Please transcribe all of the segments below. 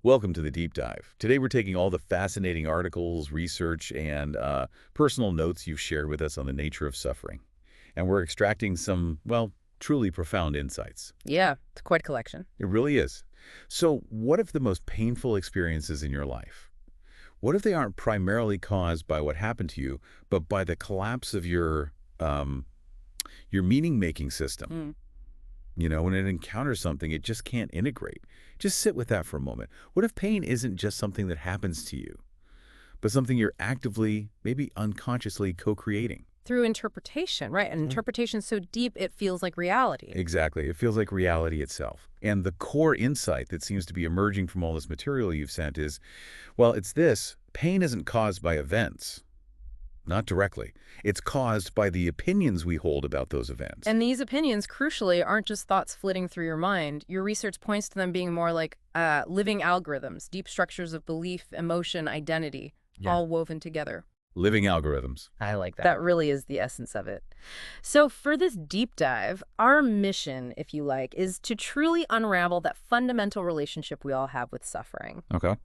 Welcome to the deep dive. Today we're taking all the fascinating articles, research, and personal notes you've shared with us on the nature of suffering. And we're extracting some, well, truly profound insights. Yeah, it's quite a collection. It really is. So what if the most painful experiences in your life, what if they aren't primarily caused by what happened to you, but by the collapse of your meaning-making system? Mm. When it encounters something, it just can't integrate. Just sit with that for a moment. What if pain isn't just something that happens to you, but something you're actively, maybe unconsciously co-creating? Through interpretation, right? And interpretation so deep it feels like reality. Exactly. It feels like reality itself. And the core insight that seems to be emerging from all this material you've sent is, well, it's this. Pain isn't caused by events. Not directly. It's caused by the opinions we hold about those events. And these opinions, crucially, aren't just thoughts flitting through your mind. Your research points to them being more like living algorithms, deep structures of belief, emotion, identity, all woven together. Living algorithms. I like that. That really is the essence of it. So for this deep dive, our mission, if you like, is to truly unravel that fundamental relationship we all have with suffering. Okay.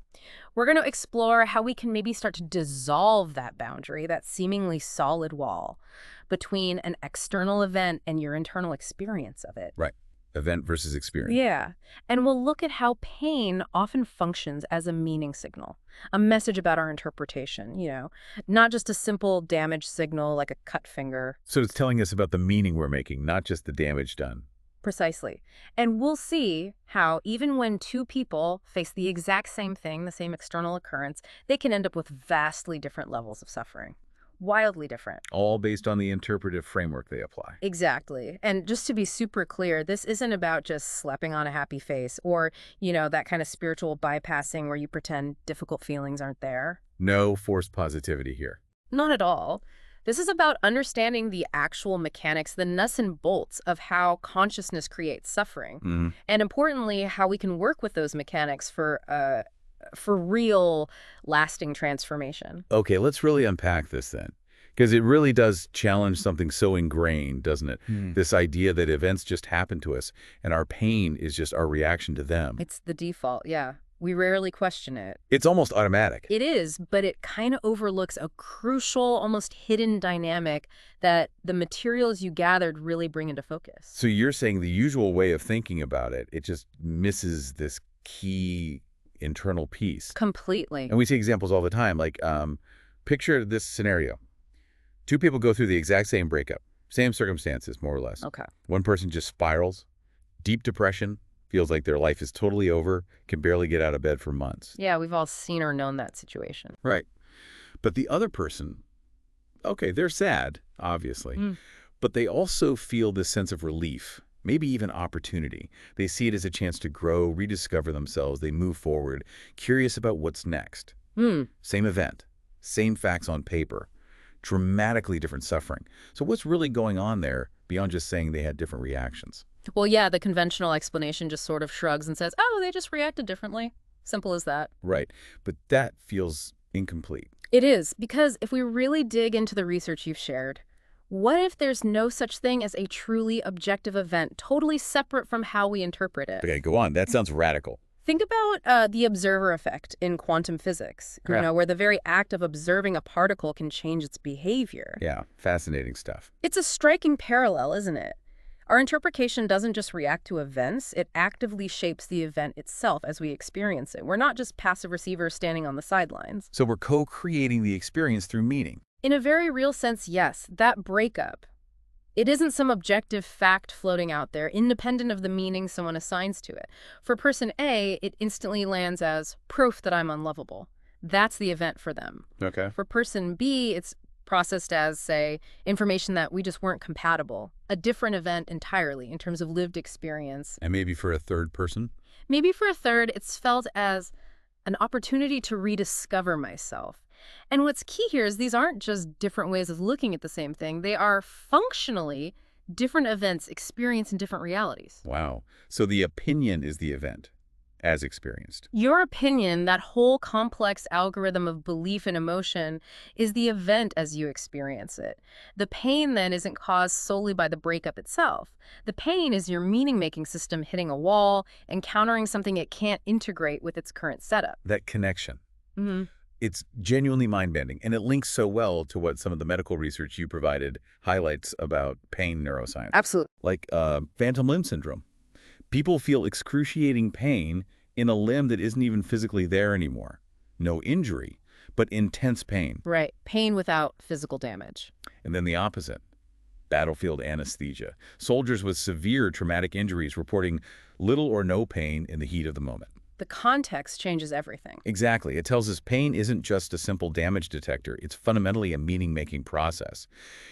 We're going to explore how we can maybe start to dissolve that boundary, that seemingly solid wall between an external event and your internal experience of it. Right. Event versus experience. Yeah. And we'll look at how pain often functions as a meaning signal, a message about our interpretation, not just a simple damage signal like a cut finger. So it's telling us about the meaning we're making, not just the damage done. Precisely. And we'll see how even when two people face the exact same thing, the same external occurrence, they can end up with vastly different levels of suffering. Wildly different. All based on the interpretive framework they apply. Exactly. And just to be super clear, this isn't about just slapping on a happy face or, that kind of spiritual bypassing where you pretend difficult feelings aren't there. No forced positivity here. Not at all. This is about understanding the actual mechanics, the nuts and bolts of how consciousness creates suffering. And importantly, how we can work with those mechanics for real, lasting transformation. Okay, let's really unpack this then. Because it really does challenge something so ingrained, doesn't it? This idea that events just happen to us and our pain is just our reaction to them. It's the default, yeah. We rarely question it. It's almost automatic. It is, but it kind of overlooks a crucial, almost hidden dynamic that the materials you gathered really bring into focus. So you're saying the usual way of thinking about it, it just misses this key internal piece. Completely. And we see examples all the time, like picture this scenario. Two people go through the exact same breakup, same circumstances, more or less. Okay. One person just spirals, deep depression, feels like their life is totally over, can barely get out of bed for months. Yeah, we've all seen or known that situation. Right. But the other person, okay, they're sad, obviously, but they also feel this sense of relief, maybe even opportunity. They see it as a chance to grow, rediscover themselves. They move forward, curious about what's next. Same event, same facts on paper, dramatically different suffering. So what's really going on there beyond just saying they had different reactions? Well, yeah, the conventional explanation just sort of shrugs and says, oh, they just reacted differently. Simple as that. Right. But that feels incomplete. It is, because if we really dig into the research you've shared, what if there's no such thing as a truly objective event, totally separate from how we interpret it? Okay, go on. That sounds radical. Think about the observer effect in quantum physics, where the very act of observing a particle can change its behavior. Yeah, fascinating stuff. It's a striking parallel, isn't it? Our interpretation doesn't just react to events, it actively shapes the event itself as we experience it. We're not just passive receivers standing on the sidelines. So we're co-creating the experience through meaning. In a very real sense, yes, that breakup, it isn't some objective fact floating out there, independent of the meaning someone assigns to it. For person A, it instantly lands as proof that I'm unlovable. That's the event for them. Okay. For person B, it's processed as, say, information that we just weren't compatible. A different event entirely in terms of lived experience. And maybe for a third person? Maybe for a third, it's felt as an opportunity to rediscover myself. And what's key here is these aren't just different ways of looking at the same thing. They are functionally different events experienced in different realities. Wow. So the opinion is the event, as experienced. Your opinion, that whole complex algorithm of belief and emotion, is the event as you experience it. The pain then isn't caused solely by the breakup itself. The pain is your meaning-making system hitting a wall, encountering something it can't integrate with its current setup. That connection. Mm-hmm. It's genuinely mind-bending, and it links so well to what some of the medical research you provided highlights about pain neuroscience. Absolutely. Like phantom limb syndrome. People feel excruciating pain in a limb that isn't even physically there anymore. No injury, but intense pain. Right. Pain without physical damage. And then the opposite. Battlefield anesthesia. Soldiers with severe traumatic injuries reporting little or no pain in the heat of the moment. The context changes everything. Exactly. It tells us pain isn't just a simple damage detector. It's fundamentally a meaning-making process.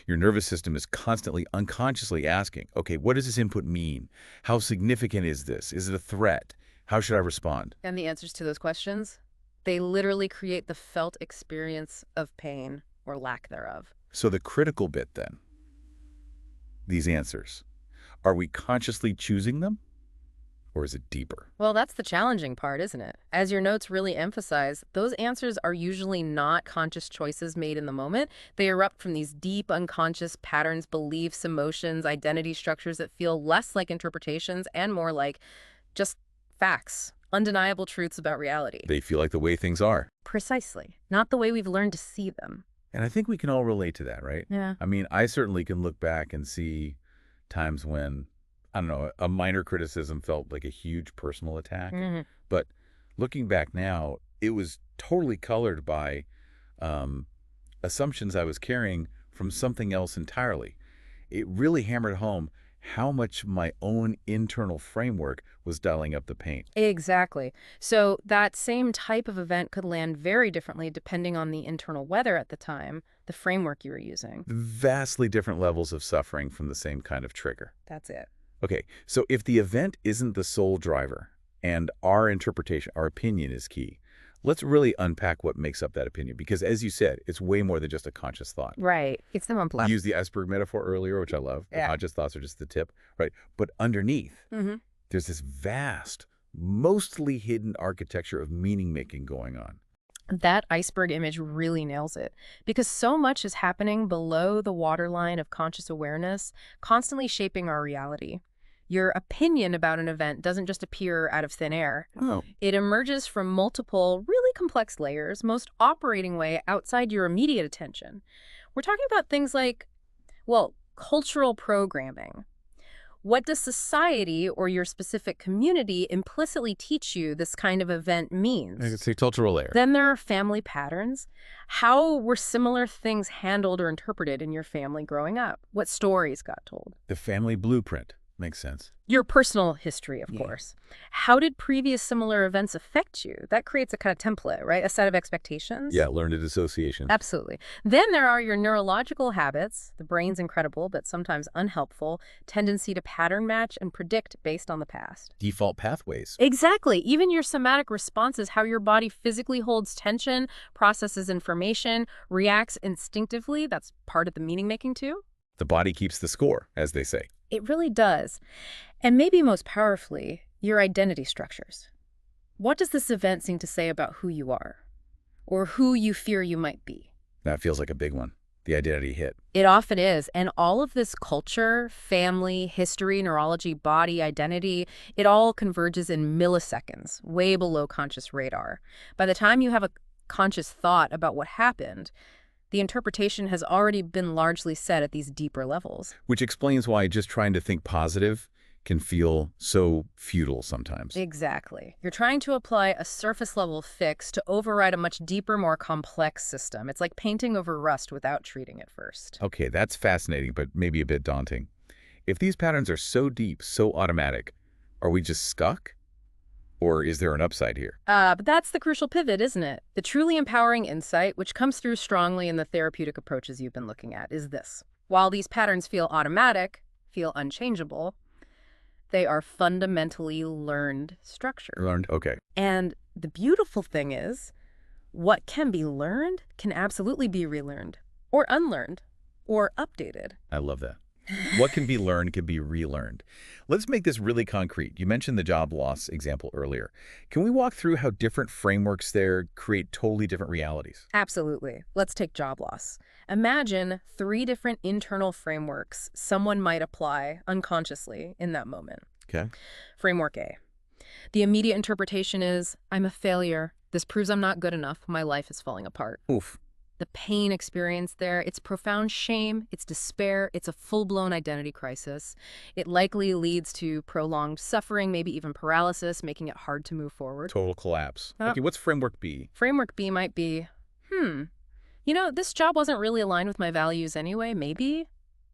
Your nervous system is constantly, unconsciously asking, okay, what does this input mean? How significant is this? Is it a threat? How should I respond? And the answers to those questions? They literally create the felt experience of pain or lack thereof. So the critical bit then, these answers, are we consciously choosing them? Or is it deeper? Well, that's the challenging part, isn't it? As your notes really emphasize, those answers are usually not conscious choices made in the moment. They erupt from these deep, unconscious patterns, beliefs, emotions, identity structures that feel less like interpretations and more like just facts, undeniable truths about reality. They feel like the way things are. Precisely. Not the way we've learned to see them. And I think we can all relate to that, right? Yeah. I mean, I certainly can look back and see times when, I don't know, a minor criticism felt like a huge personal attack. Mm-hmm. But looking back now, it was totally colored by assumptions I was carrying from something else entirely. It really hammered home how much my own internal framework was dialing up the pain. Exactly. So that same type of event could land very differently depending on the internal weather at the time, the framework you were using. Vastly different levels of suffering from the same kind of trigger. That's it. Okay, so if the event isn't the sole driver and our interpretation, our opinion is key, let's really unpack what makes up that opinion. Because as you said, it's way more than just a conscious thought. Right. It's the You used the iceberg metaphor earlier, which I love. The conscious thoughts are just the tip, right? But underneath, there's this vast, mostly hidden architecture of meaning-making going on. That iceberg image really nails it, because so much is happening below the waterline of conscious awareness, constantly shaping our reality. Your opinion about an event doesn't just appear out of thin air. Oh. It emerges from multiple, really complex layers, most operating way outside your immediate attention. We're talking about things like, well, cultural programming. What does society or your specific community implicitly teach you this kind of event means? It's a cultural layer. Then there are family patterns. How were similar things handled or interpreted in your family growing up? What stories got told? The family blueprint. Makes sense. Your personal history, of course. How did previous similar events affect you? That creates a kind of template, right? A set of expectations. Yeah, learned association. Absolutely. Then there are your neurological habits, the brain's incredible but sometimes unhelpful tendency to pattern match and predict based on the past. Default pathways. Exactly. Even your somatic responses, how your body physically holds tension, processes information, reacts instinctively, that's part of the meaning making too. The body keeps the score, as they say. It really does. And maybe most powerfully, your identity structures. What does this event seem to say about who you are? Or who you fear you might be? That feels like a big one. The identity hit. It often is. And all of this culture, family, history, neurology, body, identity, it all converges in milliseconds, way below conscious radar. By the time you have a conscious thought about what happened, the interpretation has already been largely set at these deeper levels. Which explains why just trying to think positive can feel so futile sometimes. Exactly. You're trying to apply a surface-level fix to override a much deeper, more complex system. It's like painting over rust without treating it first. Okay, that's fascinating, but maybe a bit daunting. If these patterns are so deep, so automatic, are we just stuck? Or is there an upside here? But that's the crucial pivot, isn't it? The truly empowering insight, which comes through strongly in the therapeutic approaches you've been looking at, is this. While these patterns feel automatic, feel unchangeable, they are fundamentally learned structures. Learned, okay. And the beautiful thing is, what can be learned can absolutely be relearned, or unlearned, or updated. I love that. What can be learned can be relearned. Let's make this really concrete. You mentioned the job loss example earlier. Can we walk through how different frameworks there create totally different realities? Absolutely. Let's take job loss. Imagine 3 different internal frameworks someone might apply unconsciously in that moment. Okay. Framework A. The immediate interpretation is, I'm a failure. This proves I'm not good enough. My life is falling apart. Oof. The pain experienced there, it's profound shame, it's despair, it's a full-blown identity crisis. It likely leads to prolonged suffering, maybe even paralysis, making it hard to move forward. Total collapse. Okay, what's framework B? Framework B might be, this job wasn't really aligned with my values anyway, maybe?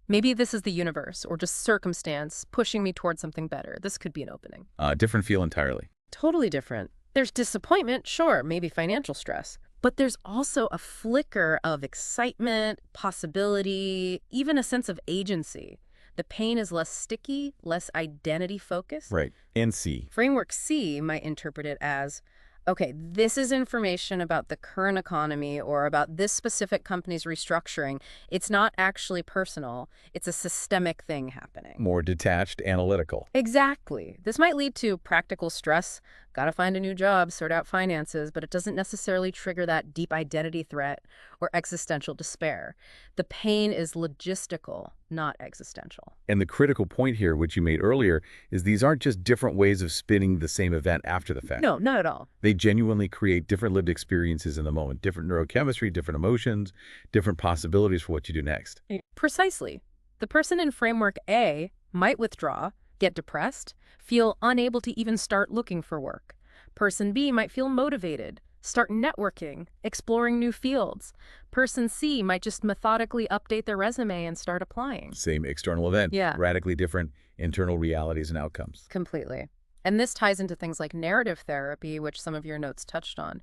Maybe this is the universe, or just circumstance, pushing me towards something better. This could be an opening. Different feel entirely. Totally different. There's disappointment, sure, maybe financial stress. But there's also a flicker of excitement, possibility, even a sense of agency. The pain is less sticky, less identity-focused. Right. And C. Framework C might interpret it as, okay, this is information about the current economy or about this specific company's restructuring. It's not actually personal. It's a systemic thing happening. More detached, analytical. Exactly. This might lead to practical stress. Gotta find a new job, sort out finances, but it doesn't necessarily trigger that deep identity threat or existential despair. The pain is logistical, not existential. And the critical point here, which you made earlier, is these aren't just different ways of spinning the same event after the fact. No, not at all. They genuinely create different lived experiences in the moment, different neurochemistry, different emotions, different possibilities for what you do next. Precisely. The person in framework A might withdraw, get depressed, feel unable to even start looking for work. Person B might feel motivated, start networking, exploring new fields. Person C might just methodically update their resume and start applying. Same external event, Yeah. radically different internal realities and outcomes. Completely. And this ties into things like narrative therapy, which some of your notes touched on.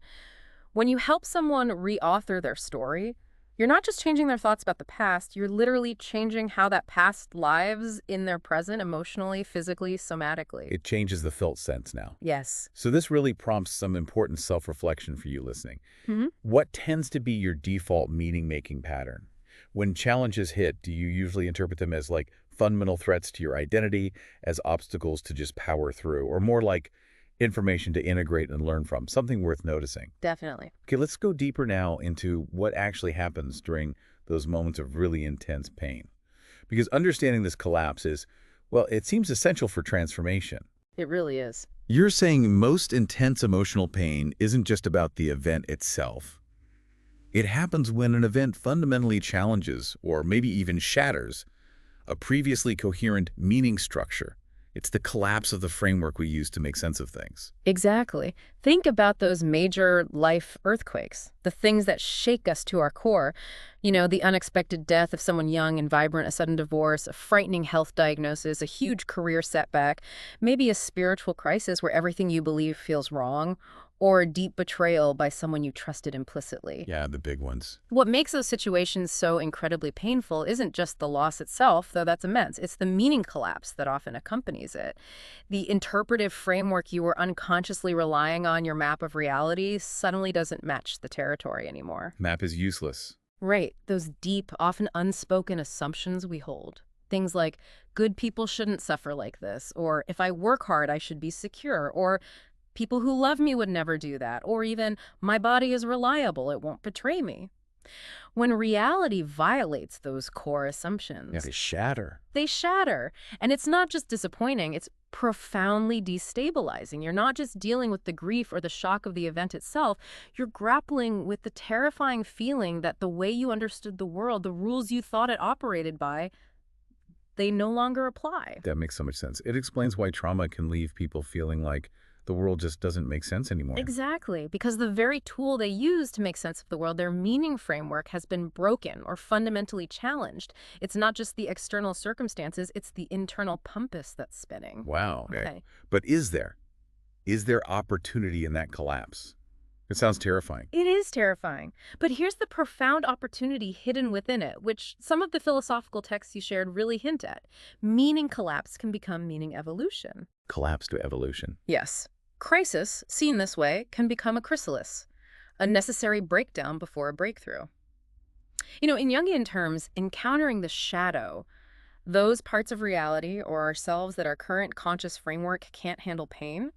When you help someone reauthor their story, you're not just changing their thoughts about the past, you're literally changing how that past lives in their present emotionally, physically, somatically. It changes the felt sense now. Yes. So this really prompts some important self-reflection for you listening. Mm-hmm. What tends to be your default meaning-making pattern? When challenges hit, do you usually interpret them as like fundamental threats to your identity, as obstacles to just power through, or more like information to integrate and learn from, something worth noticing? Definitely. Okay, let's go deeper now into what actually happens during those moments of really intense pain. Because understanding this collapse is, well, it seems essential for transformation. It really is. You're saying most intense emotional pain isn't just about the event itself. It happens when an event fundamentally challenges, or maybe even shatters, a previously coherent meaning structure. It's the collapse of the framework we use to make sense of things. Exactly. Think about those major life earthquakes, the things that shake us to our core. The unexpected death of someone young and vibrant, a sudden divorce, a frightening health diagnosis, a huge career setback, maybe a spiritual crisis where everything you believe feels wrong, or a deep betrayal by someone you trusted implicitly. Yeah, the big ones. What makes those situations so incredibly painful isn't just the loss itself, though that's immense. It's the meaning collapse that often accompanies it. The interpretive framework you were unconsciously relying on, your map of reality, suddenly doesn't match the territory anymore. Map is useless. Right. Those deep, often unspoken assumptions we hold. Things like, good people shouldn't suffer like this, or if I work hard, I should be secure, or people who love me would never do that, or even, my body is reliable, it won't betray me. When reality violates those core assumptions, Yeah, they shatter. they shatter. And it's not just disappointing, it's profoundly destabilizing. You're not just dealing with the grief or the shock of the event itself, you're grappling with the terrifying feeling that the way you understood the world, the rules you thought it operated by, they no longer apply. That makes so much sense. It explains why trauma can leave people feeling like the world just doesn't make sense anymore. Exactly, because the very tool they use to make sense of the world, their meaning framework, has been broken or fundamentally challenged. It's not just the external circumstances, it's the internal compass that's spinning. Wow. Okay. But is there opportunity in that collapse? It sounds terrifying. It is terrifying. But here's the profound opportunity hidden within it, which some of the philosophical texts you shared really hint at. Meaning collapse can become meaning evolution. Collapse to evolution. Yes. Crisis, seen this way, can become a chrysalis, a necessary breakdown before a breakthrough. In Jungian terms, encountering the shadow, Those parts of reality or ourselves that our current conscious framework can't handle pain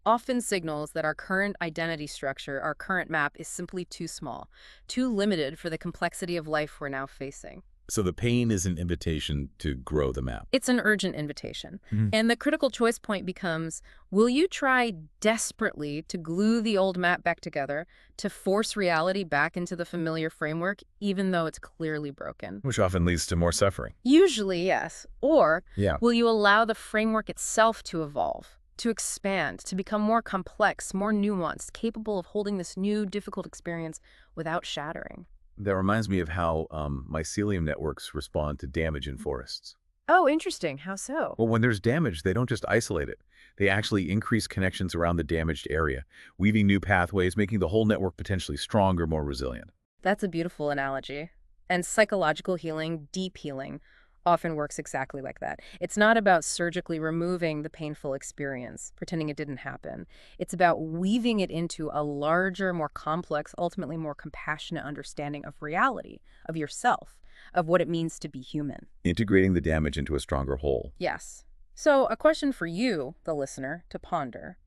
often signals that our current identity structure, our current map, is simply too small, too limited for the complexity of life we're now facing. So the pain is an invitation to grow the map. It's an urgent invitation. Mhm. And the critical choice point becomes, will you try desperately to glue the old map back together, to force reality back into the familiar framework, even though it's clearly broken? Which often leads to more suffering. Usually, yes. Or Yeah. will you allow the framework itself to evolve, to expand, to become more complex, more nuanced, capable of holding this new, difficult experience without shattering? That reminds me of how mycelium networks respond to damage in forests. Oh, interesting. How so? Well, when there's damage, they don't just isolate it. They actually increase connections around the damaged area, weaving new pathways, making the whole network potentially stronger, more resilient. That's a beautiful analogy. And psychological healing, deep healing, often works exactly like that. It's not about surgically removing the painful experience, pretending it didn't happen. It's about weaving it into a larger, more complex, ultimately more compassionate understanding of reality, of yourself, of what it means to be human. Integrating the damage into a stronger whole. Yes. So, a question for you, the listener, to ponder.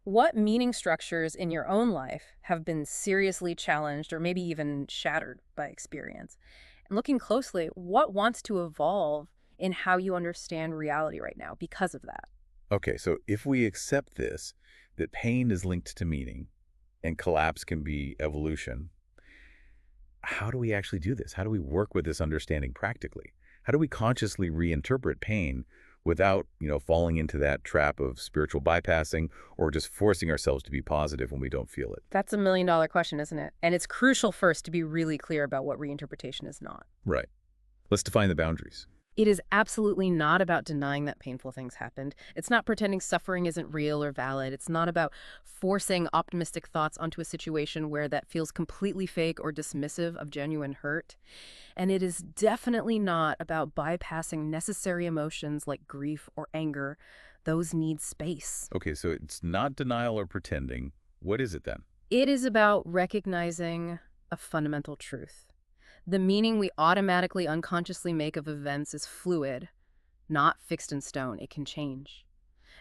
What meaning structures in your own life have been seriously challenged or maybe even shattered by experience? And looking closely, what wants to evolve in how you understand reality right now because of that? Okay, so if we accept this, that pain is linked to meaning and collapse can be evolution, how do we actually do this? How do we work with this understanding practically? How do we consciously reinterpret pain without, falling into that trap of spiritual bypassing or just forcing ourselves to be positive when we don't feel it? That's $1 million question, isn't it? And it's crucial first to be really clear about what reinterpretation is not. Right. Let's define the boundaries. It is absolutely not about denying that painful things happened. It's not pretending suffering isn't real or valid. It's not about forcing optimistic thoughts onto a situation where that feels completely fake or dismissive of genuine hurt. And it is definitely not about bypassing necessary emotions like grief or anger. Those need space. Okay, so it's not denial or pretending. What is it then? It is about recognizing a fundamental truth. The meaning we automatically, unconsciously make of events is fluid, not fixed in stone. It can change.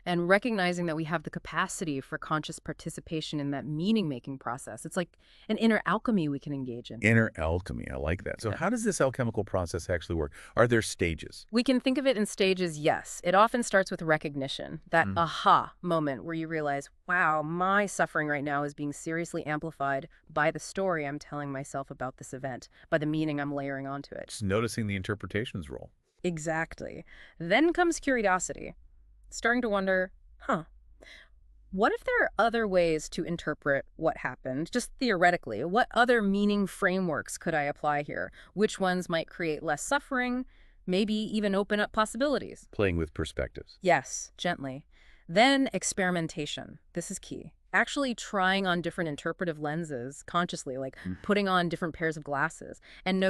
And recognizing that we have the capacity for conscious participation in that meaning-making process. It's like an inner alchemy we can engage in. Inner alchemy. I like that. So how does this alchemical process actually work? Are there stages? We can think of it in stages, yes. It often starts with recognition, that aha moment where you realize, wow, my suffering right now is being seriously amplified by the story I'm telling myself about this event, by the meaning I'm layering onto it. Just noticing the interpretation's role. Exactly. Then comes curiosity. Starting to wonder, what if there are other ways to interpret what happened, just theoretically? What other meaning frameworks could I apply here? Which ones might create less suffering, maybe even open up possibilities? Playing with perspectives. Yes, gently. Then experimentation. This is key. Actually trying on different interpretive lenses consciously, like putting on different pairs of glasses and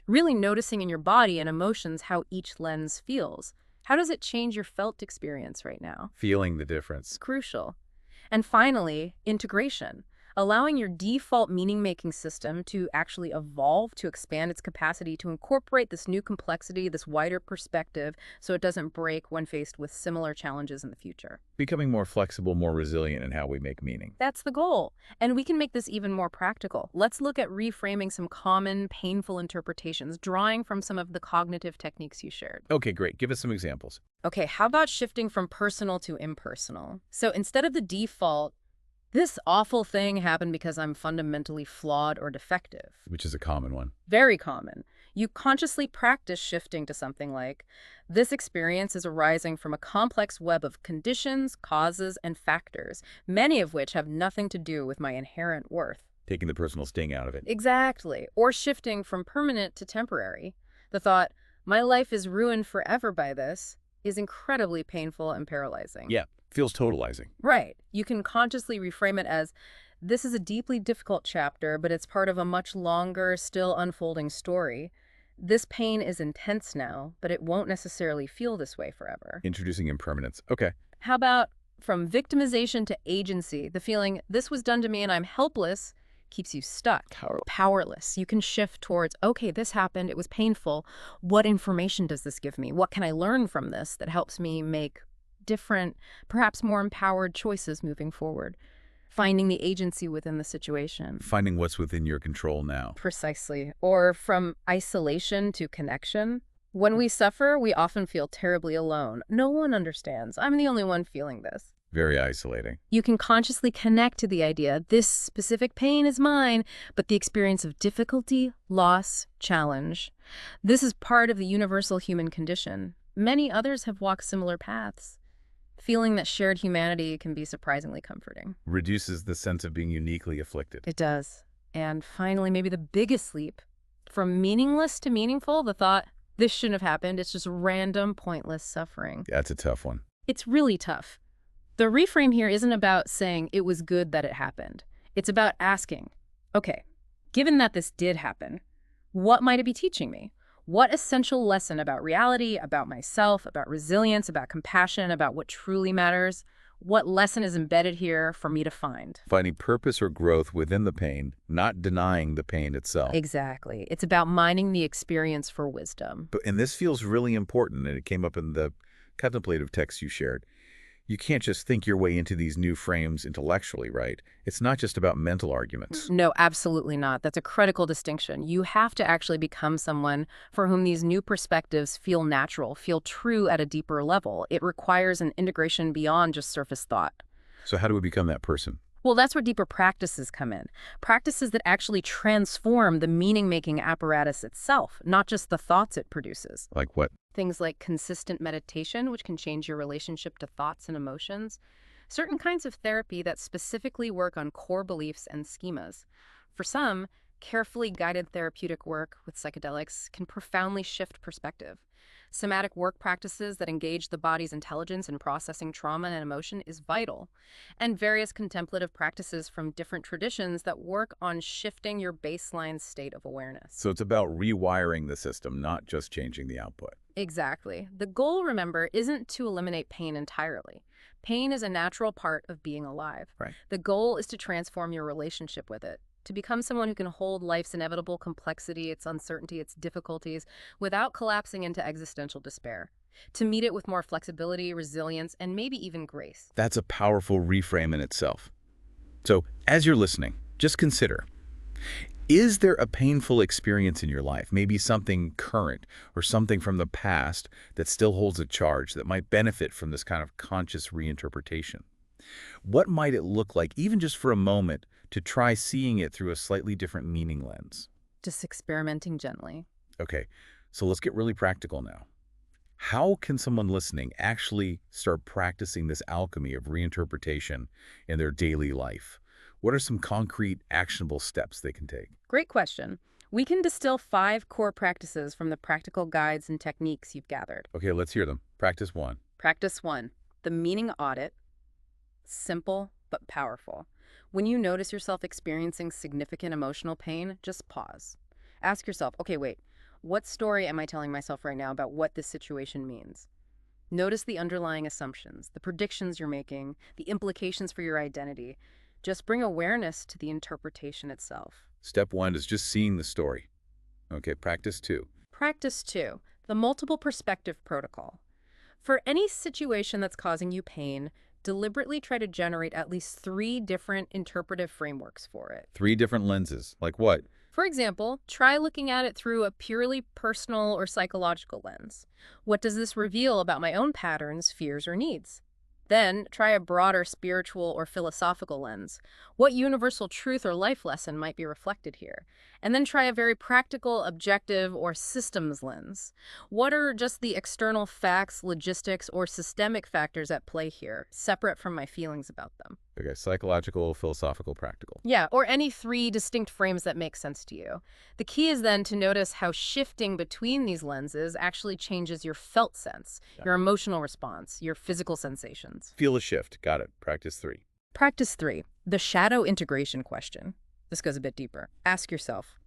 really noticing in your body and emotions how each lens feels. How does it change your felt experience right now? Feeling the difference. It's crucial. And finally, integration. Allowing your default meaning-making system to actually evolve, to expand its capacity to incorporate this new complexity, this wider perspective, so it doesn't break when faced with similar challenges in the future. Becoming more flexible, more resilient in how we make meaning. That's the goal. And we can make this even more practical. Let's look at reframing some common, painful interpretations, drawing from some of the cognitive techniques you shared. Okay, great. Give us some examples. Okay, how about shifting from personal to impersonal? So instead of the default, this awful thing happened because I'm fundamentally flawed or defective. Which is a common one. Very common. You consciously practice shifting to something like, this experience is arising from a complex web of conditions, causes, and factors, many of which have nothing to do with my inherent worth. Taking the personal sting out of it. Exactly. Or shifting from permanent to temporary. The thought, my life is ruined forever by this, is incredibly painful and paralyzing. Yeah, feels totalizing. Right. You can consciously reframe it as, this is a deeply difficult chapter, but it's part of a much longer, still unfolding story. This pain is intense now, but it won't necessarily feel this way forever. Introducing impermanence. Okay. How about from victimization to agency, the feeling, this was done to me and I'm helpless, keeps you stuck, Powerless. powerless. You can shift towards, okay, this happened, it was painful. What information does this give me? What can I learn from this that helps me make different, perhaps more empowered choices moving forward? Finding the agency within the situation. Finding what's within your control now. Precisely. Or from isolation to connection. When we suffer, we often feel terribly alone. No one understands. I'm the only one feeling this. Very isolating. You can consciously connect to the idea, this specific pain is mine, but the experience of difficulty, loss, challenge. This is part of the universal human condition. Many others have walked similar paths. Feeling that shared humanity can be surprisingly comforting. Reduces the sense of being uniquely afflicted. It does. And finally, maybe the biggest leap, from meaningless to meaningful, the thought, this shouldn't have happened, it's just random, pointless suffering. That's a tough one. It's really tough. The reframe here isn't about saying it was good that it happened. It's about asking, okay, given that this did happen, what might it be teaching me? What essential lesson about reality, about myself, about resilience, about compassion, about what truly matters? What lesson is embedded here for me to find? Finding purpose or growth within the pain, not denying the pain itself. Exactly. It's about mining the experience for wisdom. And this feels really important, and it came up in the contemplative text you shared. You can't just think your way into these new frames intellectually, right? It's not just about mental arguments. No, absolutely not. That's a critical distinction. You have to actually become someone for whom these new perspectives feel natural, feel true at a deeper level. It requires an integration beyond just surface thought. So how do we become that person? Well, that's where deeper practices come in. Practices that actually transform the meaning-making apparatus itself, not just the thoughts it produces. Like what? Things like consistent meditation, which can change your relationship to thoughts and emotions. Certain kinds of therapy that specifically work on core beliefs and schemas. For some, carefully guided therapeutic work with psychedelics can profoundly shift perspective. Somatic work practices that engage the body's intelligence in processing trauma and emotion is vital. And various contemplative practices from different traditions that work on shifting your baseline state of awareness. So it's about rewiring the system, not just changing the output. Exactly. The goal, remember, isn't to eliminate pain entirely. Pain is a natural part of being alive. Right. The goal is to transform your relationship with it, to become someone who can hold life's inevitable complexity, its uncertainty, its difficulties, without collapsing into existential despair. To meet it with more flexibility, resilience, and maybe even grace. That's a powerful reframe in itself. So, as you're listening, just consider, is there a painful experience in your life, maybe something current or something from the past that still holds a charge that might benefit from this kind of conscious reinterpretation? What might it look like, even just for a moment, to try seeing it through a slightly different meaning lens? Just experimenting gently. Okay, so let's get really practical now. How can someone listening actually start practicing this alchemy of reinterpretation in their daily life? What are some concrete, actionable steps they can take? Great question. We can distill 5 core practices from the practical guides and techniques you've gathered. Okay, let's hear them. Practice 1. Practice 1, the meaning audit. Simple but powerful. When you notice yourself experiencing significant emotional pain, just pause. Ask yourself, okay, wait, what story am I telling myself right now about what this situation means? Notice the underlying assumptions, the predictions you're making, the implications for your identity. Just bring awareness to the interpretation itself. Step 1 is just seeing the story. Okay, practice 2. Practice 2, the multiple perspective protocol. For any situation that's causing you pain, deliberately try to generate at least 3 different interpretive frameworks for it. 3 different lenses. Like what? For example, try looking at it through a purely personal or psychological lens. What does this reveal about my own patterns, fears, or needs? Then, try a broader spiritual or philosophical lens. What universal truth or life lesson might be reflected here? And then try a very practical, objective, or systems lens. What are just the external facts, logistics, or systemic factors at play here, separate from my feelings about them? Okay, psychological, philosophical, practical. Yeah, or any 3 distinct frames that make sense to you. The key is then to notice how shifting between these lenses actually changes your felt sense, your emotional response, your physical sensations. Feel a shift. Got it. Practice 3. Practice 3, the shadow integration question. This goes a bit deeper. Ask yourself,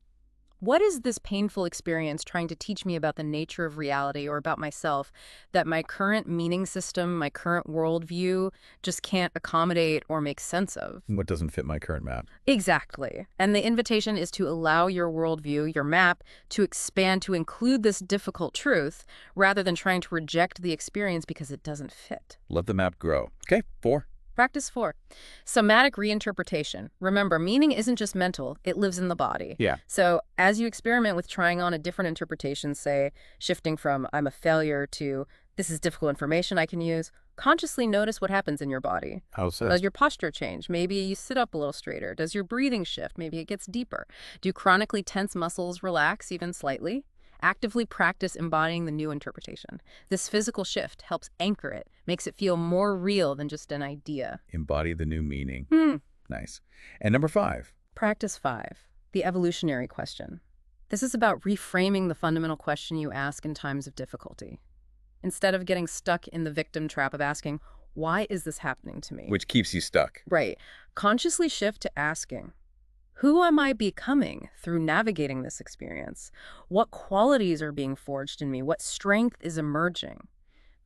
What is this painful experience trying to teach me about the nature of reality or about myself that my current meaning system, my current worldview just can't accommodate or make sense of? What doesn't fit my current map? Exactly. And the invitation is to allow your worldview, your map, to expand to include this difficult truth rather than trying to reject the experience because it doesn't fit. Let the map grow. Okay, 4. Practice 4. Somatic reinterpretation. Remember, meaning isn't just mental, it lives in the body. Yeah. So as you experiment with trying on a different interpretation, say, shifting from I'm a failure to this is difficult information I can use, consciously notice what happens in your body. How so? Does your posture change? Maybe you sit up a little straighter. Does your breathing shift? Maybe it gets deeper. Do chronically tense muscles relax even slightly? Actively practice embodying the new interpretation. This physical shift helps anchor it, makes it feel more real than just an idea. Embody the new meaning. Hmm. Nice. And number 5. Practice 5, the evolutionary question. This is about reframing the fundamental question you ask in times of difficulty. Instead of getting stuck in the victim trap of asking, why is this happening to me? Which keeps you stuck. Right. Consciously shift to asking, who am I becoming through navigating this experience? What qualities are being forged in me? What strength is emerging?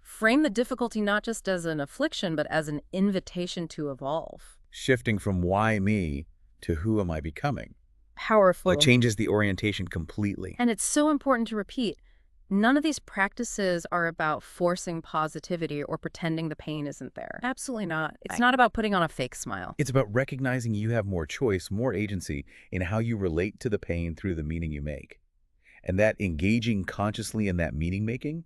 Frame the difficulty not just as an affliction, but as an invitation to evolve. Shifting from why me to who am I becoming? Powerful. Well, it changes the orientation completely. And it's so important to repeat. None of these practices are about forcing positivity or pretending the pain isn't there. Absolutely not. It's not about putting on a fake smile. It's about recognizing you have more choice, more agency in how you relate to the pain through the meaning you make. And that engaging consciously in that meaning making,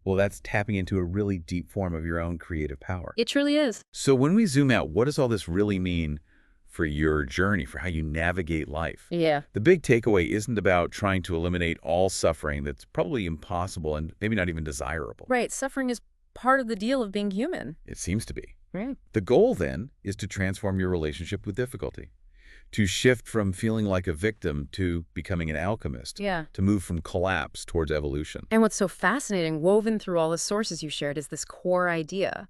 well, that's tapping into a really deep form of your own creative power. It truly is. So when we zoom out, what does all this really mean for your journey, for how you navigate life? Yeah. The big takeaway isn't about trying to eliminate all suffering. That's probably impossible and maybe not even desirable. Right. Suffering is part of the deal of being human. It seems to be. Right. The goal, then, is to transform your relationship with difficulty, to shift from feeling like a victim to becoming an alchemist, Yeah. to move from collapse towards evolution. And what's so fascinating, woven through all the sources you shared, is this core idea.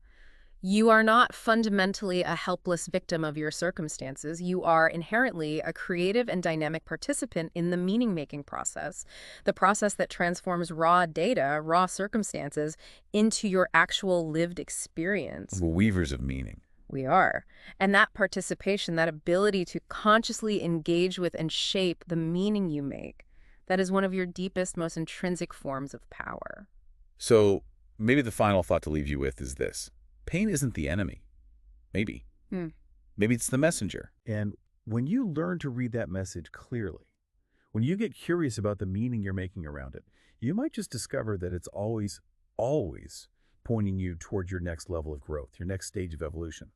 You are not fundamentally a helpless victim of your circumstances. You are inherently a creative and dynamic participant in the meaning-making process, the process that transforms raw data, raw circumstances, into your actual lived experience. We're weavers of meaning. We are. And that participation, that ability to consciously engage with and shape the meaning you make, that is one of your deepest, most intrinsic forms of power. So maybe the final thought to leave you with is this. Pain isn't the enemy. Maybe. Maybe it's the messenger. And when you learn to read that message clearly, when you get curious about the meaning you're making around it, you might just discover that it's always, always pointing you toward your next level of growth, your next stage of evolution.